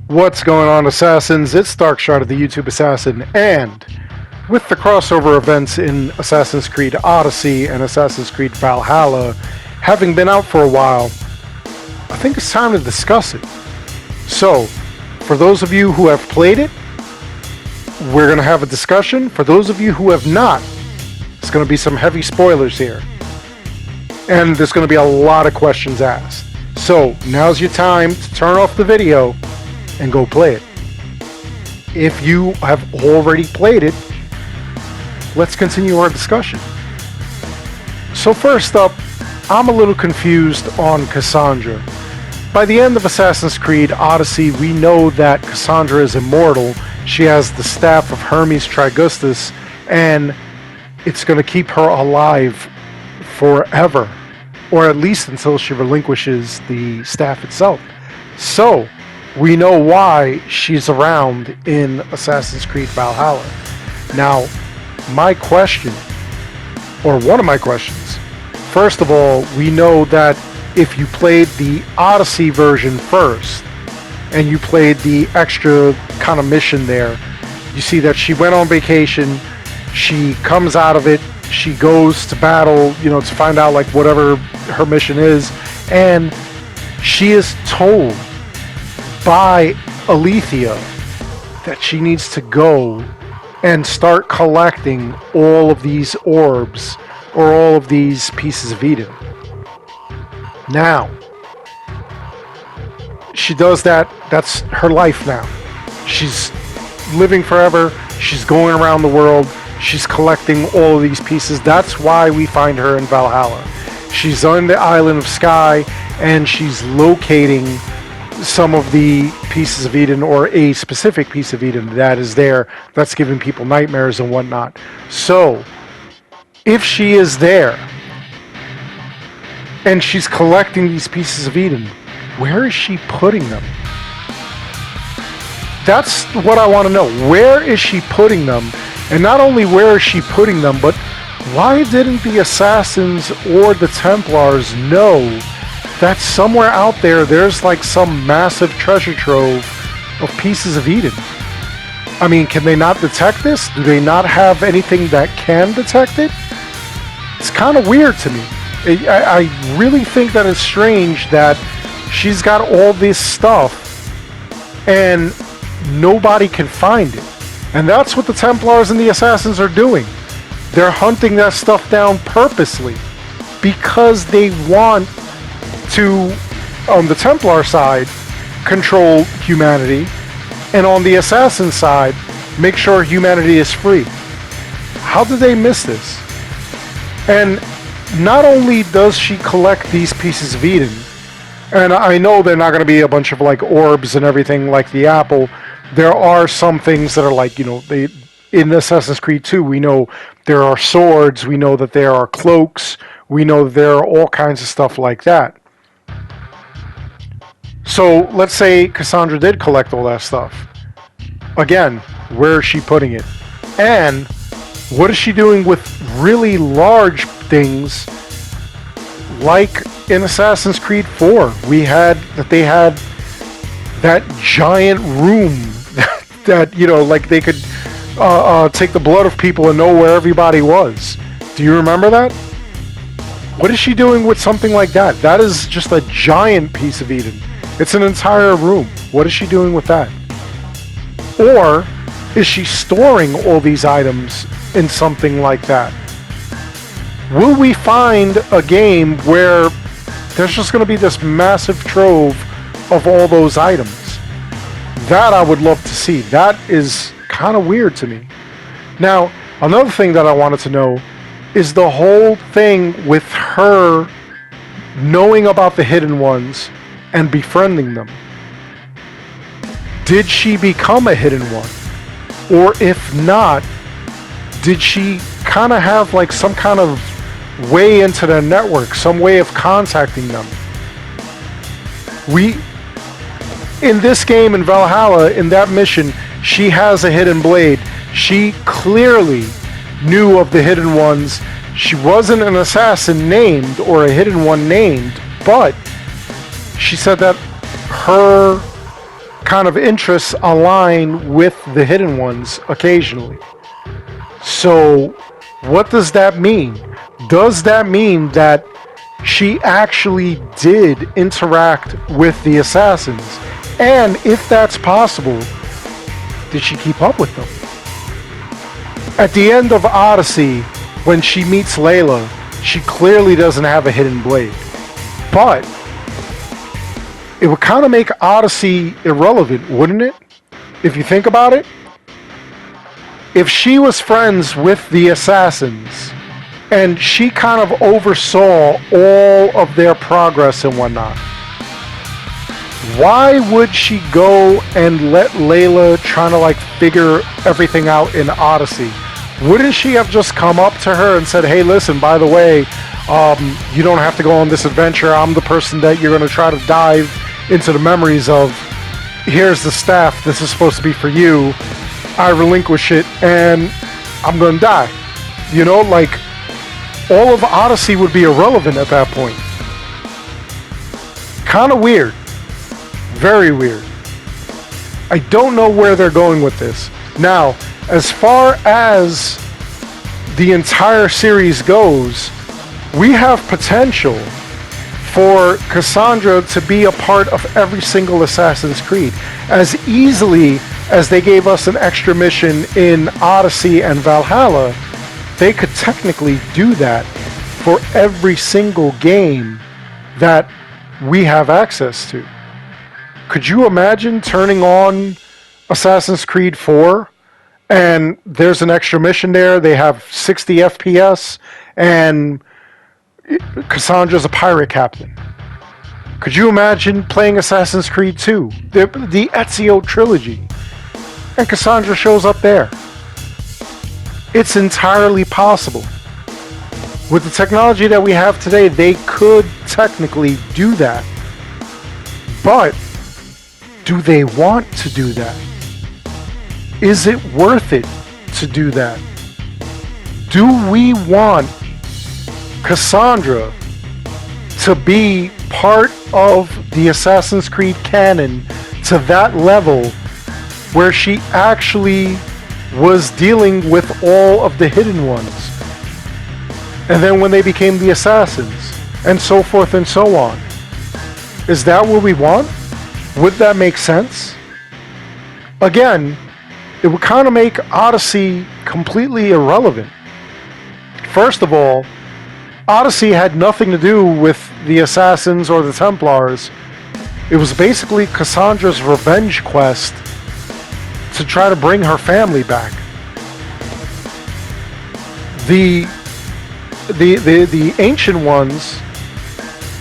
What's going on, Assassins? It's Darkshot of the YouTube Assassin, and with the crossover events in Assassin's Creed Odyssey and Assassin's Creed Valhalla having been out for a while, I think it's time to discuss it. So, for those of you who have played it, we're going to have a discussion. For those of you who have not, it's going to be some heavy spoilers here. And there's going to be a lot of questions asked. So, now's your time to turn off the video and go play it. If you have already played it, let's continue our discussion. So first up, I'm a little confused on Kassandra. By the end of Assassin's Creed Odyssey, we know that Kassandra is immortal. She has the staff of Hermes Trismegistus, and it's going to keep her alive forever, or at least until she relinquishes the staff itself. So, we know why she's around in Assassin's Creed Valhalla. Now, my question, or one of my questions, first of all, we know that if you played the Odyssey version first, and you played the extra kind of mission there, you see that she went on vacation, she comes out of it, she goes to battle, to find out like whatever her mission is, and she is told by Alethea that she needs to go and start collecting all of these orbs or all of these pieces of Eden. Now, she does that. That's her life now. She's living forever. She's going around the world. She's collecting all of these pieces. That's why we find her in Valhalla. She's on the island of Skye, and she's locating some of the pieces of Eden, or a specific piece of Eden that is there, that's giving people nightmares and whatnot. So, if she is there, and she's collecting these pieces of Eden, where is she putting them? That's what I want to know. Where is she putting them? And not only where is she putting them, but why didn't the Assassins or the Templars know that somewhere out there there's like some massive treasure trove of pieces of Eden? I mean, can they not detect this? Do they not have anything that can detect it? It's kind of weird to me. I really think that it's strange that she's got all this stuff and nobody can find it. And that's what the Templars and the Assassins are doing. They're hunting that stuff down purposely because they want to, on the Templar side, control humanity, and on the Assassin side, make sure humanity is free. How did they miss this? And not only does she collect these pieces of Eden, and I know they're not going to be a bunch of like orbs and everything like the apple. There are some things that are like, they in Assassin's Creed 2, we know there are swords, we know that there are cloaks, we know that there are all kinds of stuff like that. So let's say Kassandra did collect all that stuff. Again, where is she putting it? And what is she doing with really large things like in Assassin's Creed 4? They had that giant room that like they could take the blood of people and know where everybody was. Do you remember that? What is she doing with something like that? That is just a giant piece of Eden. It's an entire room. What is she doing with that? Or is she storing all these items in something like that? Will we find a game where there's just going to be this massive trove of all those items? That I would love to see. That is kind of weird to me. Now, another thing that I wanted to know is the whole thing with her knowing about the hidden ones and befriending them. Did she become a hidden one? Or if not, did she kind of have like some kind of way into their network, some way of contacting them? In this game, in Valhalla, in that mission, she has a hidden blade. She clearly knew of the hidden ones. She wasn't an assassin named or a hidden one named, but she said that her kind of interests align with the hidden ones occasionally. So, what does that mean? Does that mean that she actually did interact with the assassins? And if that's possible, did she keep up with them? At the end of Odyssey, when she meets Layla, she clearly doesn't have a hidden blade. But it would kind of make Odyssey irrelevant, wouldn't it? If you think about it. If she was friends with the assassins and she kind of oversaw all of their progress and whatnot, why would she go and let Layla trying to like figure everything out in Odyssey? Wouldn't she have just come up to her and said, hey, listen, by the way, you don't have to go on this adventure. I'm the person that you're going to try to dive into the memories of. Here's the staff. This is supposed to be for you. I relinquish it and I'm going to die. You know, like all of Odyssey would be irrelevant at that point. Kind of weird. Very weird. I don't know where they're going with this. Now, as far as the entire series goes, we have potential for Kassandra to be a part of every single Assassin's Creed. As easily as they gave us an extra mission in Odyssey and Valhalla, they could technically do that for every single game that we have access to. Could you imagine turning on Assassin's Creed 4 and there's an extra mission there, they have 60 FPS and Cassandra's a pirate captain? Could you imagine playing Assassin's Creed 2, the Ezio trilogy, and Kassandra shows up there? It's entirely possible. With the technology that we have today, they could technically do that. But do they want to do that? Is it worth it to do that? Do we want Kassandra to be part of the Assassin's Creed canon to that level where she actually was dealing with all of the hidden ones? And then when they became the assassins, and so forth and so on. Is that what we want? Would that make sense? Again, it would kind of make Odyssey completely irrelevant. First of all, Odyssey had nothing to do with the assassins or the Templars. It was basically Cassandra's revenge quest to try to bring her family back. The ancient ones,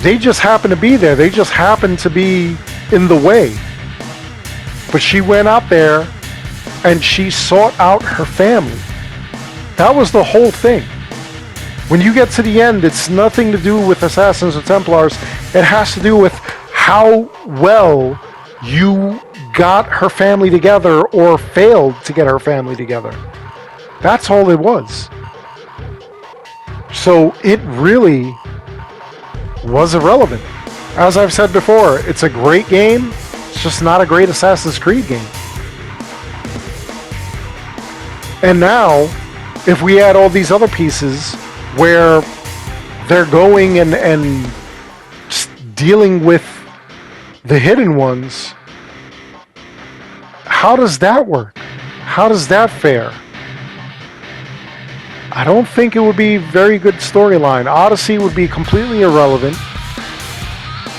they just happened to be there. They just happened to be in the way. But she went out there and she sought out her family. That was the whole thing. When you get to the end, it's nothing to do with assassins or Templars. It has to do with how well you got her family together or failed to get her family together. That's all it was. So it really was irrelevant. As I've said before, it's a great game. It's just not a great Assassin's Creed game. And now, if we add all these other pieces where they're going and dealing with the hidden ones, how does that work? How does that fare? I don't think it would be a very good storyline. Odyssey would be completely irrelevant.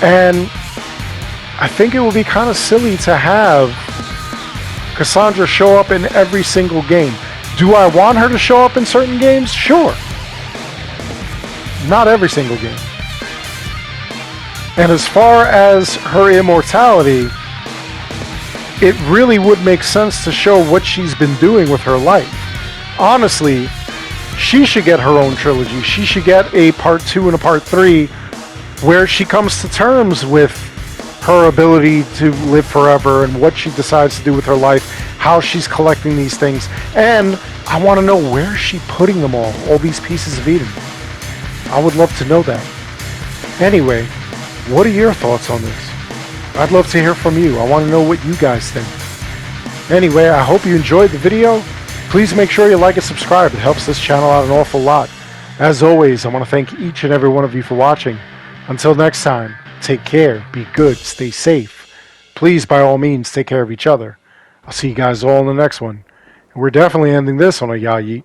And I think it would be kind of silly to have Kassandra show up in every single game. Do I want her to show up in certain games? Sure. Not every single game. And as far as her immortality, it really would make sense to show what she's been doing with her life. Honestly, she should get her own trilogy. She should get a part 2 and a part 3 where she comes to terms with her ability to live forever and what she decides to do with her life, how she's collecting these things. And I want to know, where is she putting them all these pieces of Eden? I would love to know that. Anyway, what are your thoughts on this? I'd love to hear from you. I want to know what you guys think. Anyway, I hope you enjoyed the video. Please make sure you like and subscribe. It helps this channel out an awful lot. As always, I want to thank each and every one of you for watching. Until next time, take care, be good, stay safe. Please, by all means, take care of each other. I'll see you guys all in the next one. And we're definitely ending this on a ya yeet.